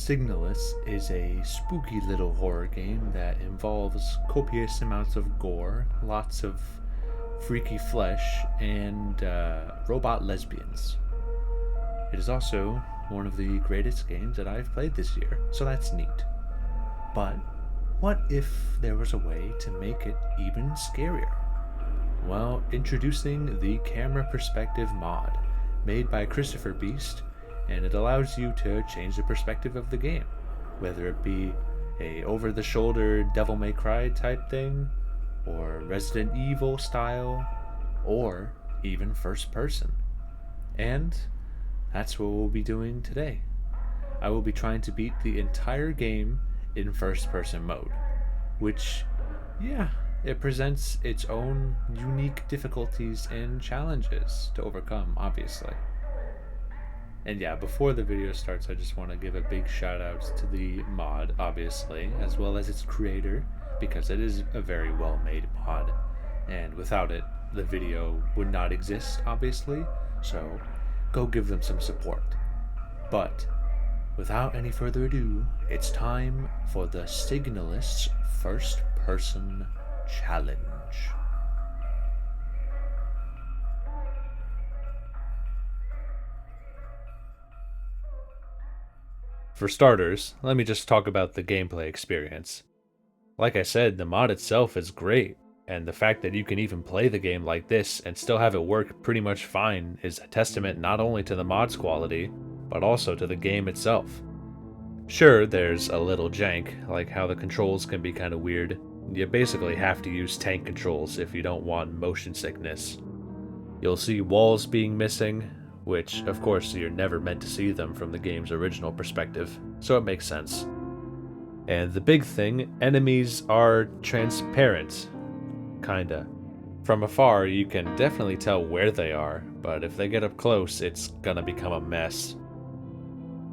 Signalis is a spooky little horror game that involves copious amounts of gore, lots of freaky flesh, and robot lesbians. It is also one of the greatest games that I've played this year, so that's neat. But what if there was a way to make it even scarier? Well, introducing the Camera Perspective mod, made by Christopher Beast, and it allows you to change the perspective of the game, whether it be a over-the-shoulder Devil May Cry type thing, or Resident Evil style, or even first person. And that's what we'll be doing today. I will be trying to beat the entire game in first person mode, which, yeah, it presents its own unique difficulties and challenges to overcome, obviously. And yeah, before the video starts, I just want to give a big shout out to the mod, obviously, as well as its creator, because it is a very well made mod. And without it, the video would not exist, obviously, so go give them some support. But without any further ado, it's time for the Signalis First Person Challenge. For starters, let me just talk about the gameplay experience. Like I said, the mod itself is great, and the fact that you can even play the game like this and still have it work pretty much fine is a testament not only to the mod's quality, but also to the game itself. Sure, there's a little jank, like how the controls can be kinda weird. You basically have to use tank controls if you don't want motion sickness. You'll see walls being missing, which, of course, you're never meant to see them from the game's original perspective, so it makes sense. And the big thing, enemies are transparent. Kinda. From afar, you can definitely tell where they are, but if they get up close, it's gonna become a mess.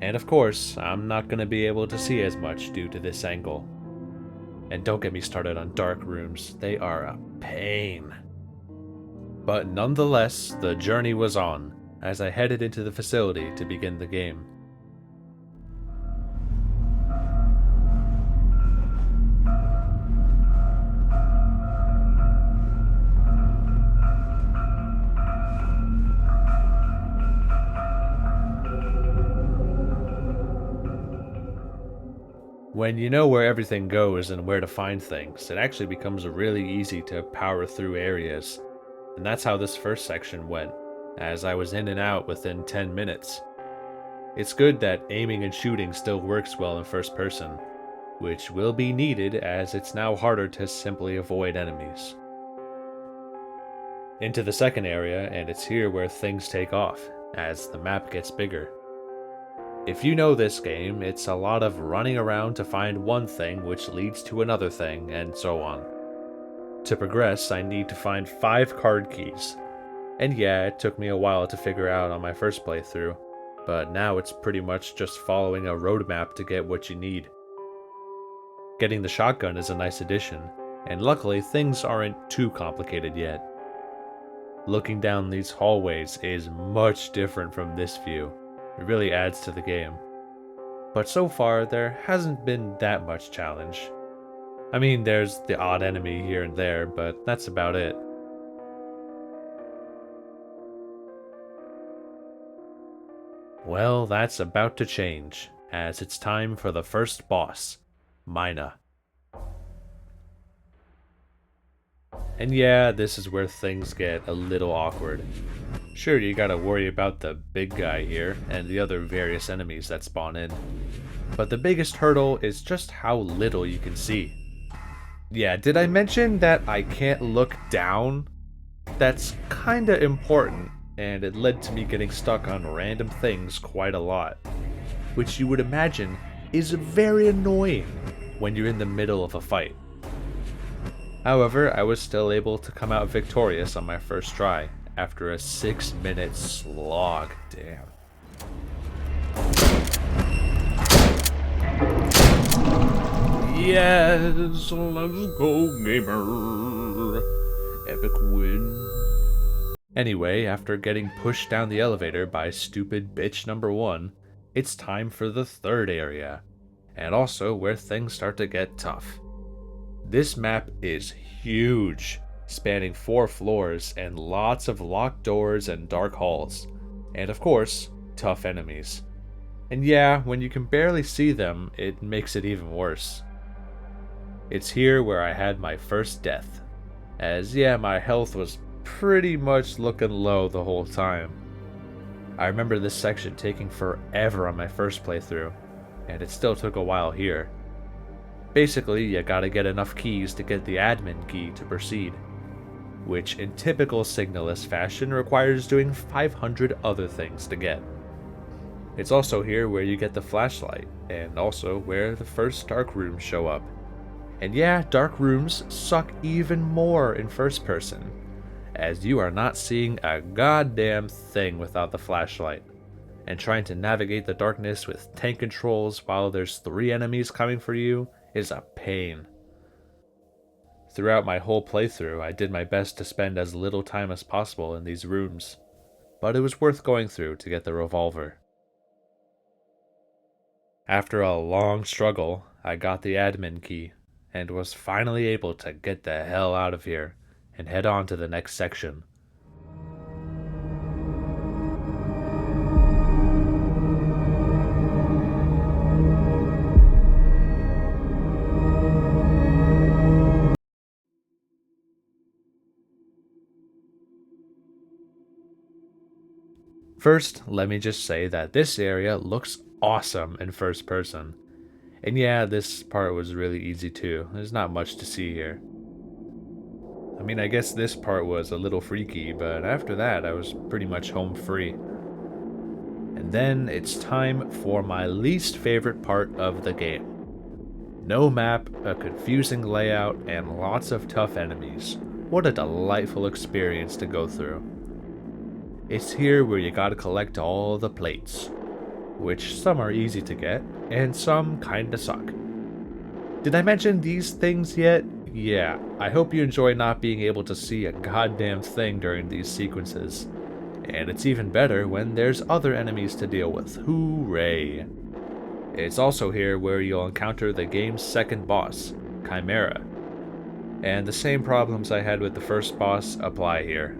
And of course, I'm not gonna be able to see as much due to this angle. And don't get me started on dark rooms, they are a pain. But nonetheless, the journey was on, as I headed into the facility to begin the game. When you know where everything goes and where to find things, it actually becomes really easy to power through areas. And that's how this first section went, as I was in and out within 10 minutes. It's good that aiming and shooting still works well in first person, which will be needed as it's now harder to simply avoid enemies. Into the second area, and it's here where things take off, as the map gets bigger. If you know this game, it's a lot of running around to find one thing which leads to another thing, and so on. To progress, I need to find 5 card keys. And yeah, it took me a while to figure out on my first playthrough, but now it's pretty much just following a roadmap to get what you need. Getting the shotgun is a nice addition, and luckily things aren't too complicated yet. Looking down these hallways is much different from this view. It really adds to the game. But so far, there hasn't been that much challenge. I mean, there's the odd enemy here and there, but that's about it. Well, that's about to change, as it's time for the first boss, Mina. And yeah, this is where things get a little awkward. Sure, you gotta worry about the big guy here, and the other various enemies that spawn in. But the biggest hurdle is just how little you can see. Yeah, did I mention that I can't look down? That's kinda important, and it led to me getting stuck on random things quite a lot. Which you would imagine is very annoying when you're in the middle of a fight. However, I was still able to come out victorious on my first try, after a 6-minute slog. Damn. Yes, let's go, gamer. Epic win. Anyway, after getting pushed down the elevator by stupid bitch number 1, it's time for the third area, and also where things start to get tough. This map is huge, spanning 4 floors and lots of locked doors and dark halls. And of course, tough enemies. And yeah, when you can barely see them, it makes it even worse. It's here where I had my first death, as yeah, my health was pretty much looking low the whole time. I remember this section taking forever on my first playthrough, and it still took a while here. Basically, you gotta get enough keys to get the admin key to proceed, which in typical Signalis fashion requires doing 500 other things to get. It's also here where you get the flashlight, and also where the first dark rooms show up. And yeah, dark rooms suck even more in first person, as you are not seeing a goddamn thing without the flashlight, and trying to navigate the darkness with tank controls while there's 3 enemies coming for you is a pain. Throughout my whole playthrough, I did my best to spend as little time as possible in these rooms, but it was worth going through to get the revolver. After a long struggle, I got the admin key, and was finally able to get the hell out of here and head on to the next section. First, let me just say that this area looks awesome in first person. And yeah, this part was really easy too. There's not much to see here. I mean, I guess this part was a little freaky, but after that, I was pretty much home free. And then it's time for my least favorite part of the game. No map, a confusing layout, and lots of tough enemies. What a delightful experience to go through. It's here where you gotta collect all the plates, which some are easy to get, and some kinda suck. Did I mention these things yet? Yeah, I hope you enjoy not being able to see a goddamn thing during these sequences. And it's even better when there's other enemies to deal with. Hooray! It's also here where you'll encounter the game's second boss, Chimera. And the same problems I had with the first boss apply here.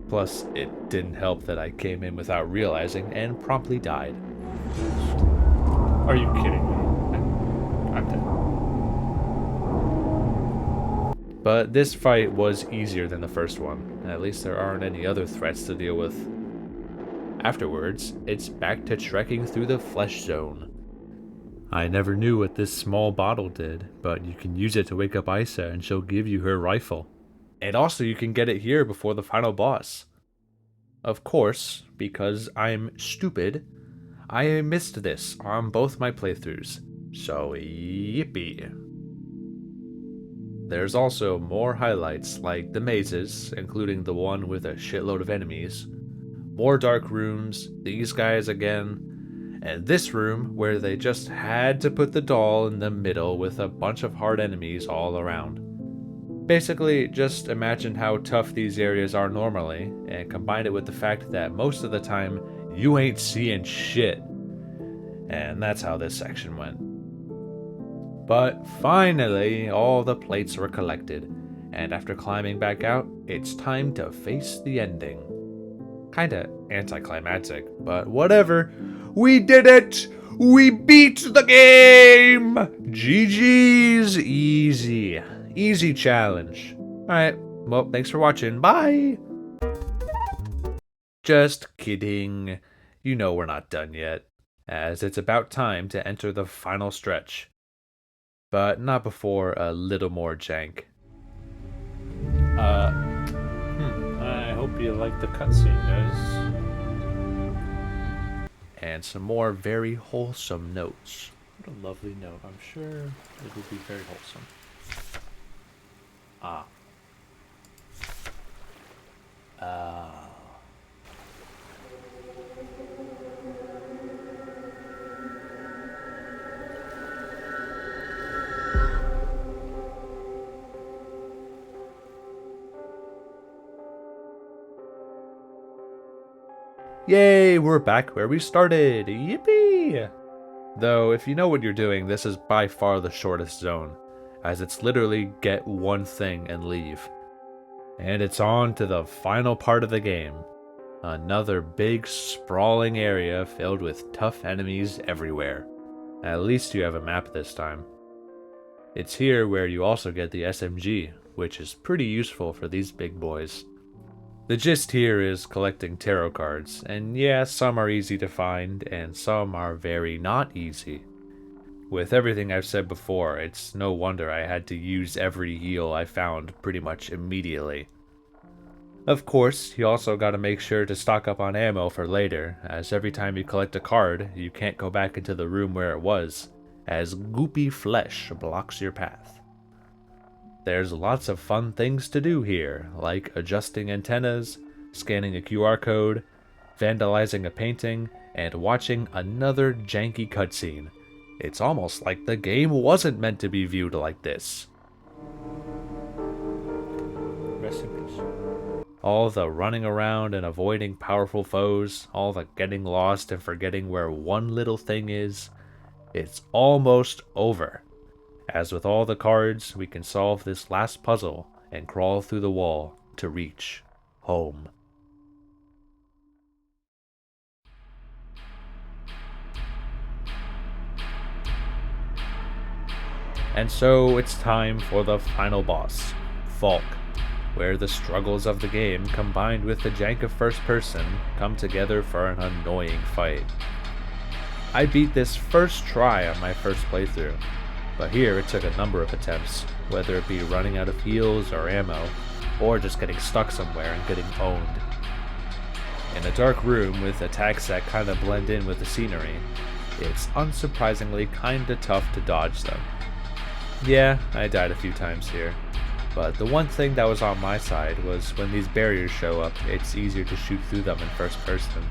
Plus, it didn't help that I came in without realizing and promptly died. Are you kidding me? I'm dead. But this fight was easier than the first one. At least there aren't any other threats to deal with. Afterwards, it's back to trekking through the flesh zone. I never knew what this small bottle did, but you can use it to wake up Isa and she'll give you her rifle. And also you can get it here before the final boss. Of course, because I'm stupid, I missed this on both my playthroughs, so yippee. There's also more highlights like the mazes, including the one with a shitload of enemies, more dark rooms, these guys again, and this room where they just had to put the doll in the middle with a bunch of hard enemies all around. Basically, just imagine how tough these areas are normally, and combine it with the fact that most of the time, you ain't seeing shit. And that's how this section went. But finally, all the plates were collected, and after climbing back out, it's time to face the ending. Kinda anticlimactic, but whatever. We did it! We beat the game! GG's easy. Easy challenge. Alright, well, thanks for watching. Bye! Just kidding. You know we're not done yet, as it's about time to enter the final stretch. But not before a little more jank. I hope you like the cutscene, guys. And some more very wholesome notes. What a lovely note. I'm sure it will be very wholesome. Yay, we're back where we started! Yippee! Though, if you know what you're doing, this is by far the shortest zone, as it's literally get one thing and leave. And it's on to the final part of the game. Another big, sprawling area filled with tough enemies everywhere. At least you have a map this time. It's here where you also get the SMG, which is pretty useful for these big boys. The gist here is collecting tarot cards, and yeah, some are easy to find, and some are very not easy. With everything I've said before, it's no wonder I had to use every heal I found pretty much immediately. Of course, you also gotta make sure to stock up on ammo for later, as every time you collect a card, you can't go back into the room where it was, as goopy flesh blocks your path. There's lots of fun things to do here, like adjusting antennas, scanning a QR code, vandalizing a painting, and watching another janky cutscene. It's almost like the game wasn't meant to be viewed like this. Rest in peace. All the running around and avoiding powerful foes, all the getting lost and forgetting where one little thing is, it's almost over. As with all the cards, we can solve this last puzzle and crawl through the wall to reach home. And so it's time for the final boss, Falk, where the struggles of the game combined with the jank of first person come together for an annoying fight. I beat this first try on my first playthrough, but here it took a number of attempts, whether it be running out of heals or ammo, or just getting stuck somewhere and getting owned. In a dark room with attacks that kinda blend in with the scenery, it's unsurprisingly kinda tough to dodge them. Yeah, I died a few times here, but the one thing that was on my side was when these barriers show up, it's easier to shoot through them in first person.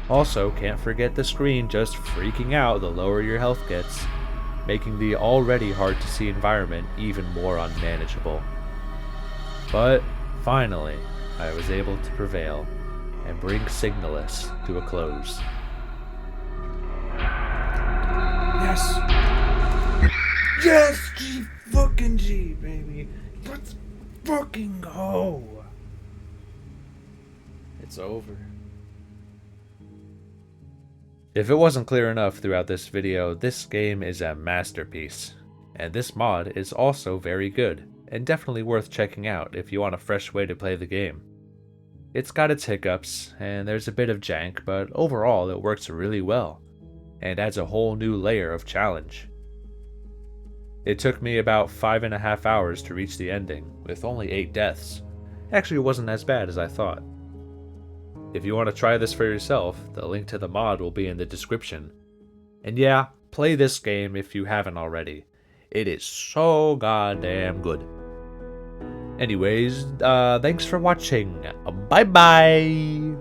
Also, can't forget the screen just freaking out the lower your health gets, making the already hard to see environment even more unmanageable. But finally, I was able to prevail and bring Signalis to a close. Yes! Yes! G fucking G, baby! Let's fucking go! It's over. If it wasn't clear enough throughout this video, this game is a masterpiece. And this mod is also very good, and definitely worth checking out if you want a fresh way to play the game. It's got its hiccups, and there's a bit of jank, but overall it works really well, and adds a whole new layer of challenge. It took me about 5.5 hours to reach the ending, with only 8 deaths. Actually, it wasn't as bad as I thought. If you want to try this for yourself, the link to the mod will be in the description. And yeah, play this game if you haven't already. It is so goddamn good. Anyways, thanks for watching. Bye bye!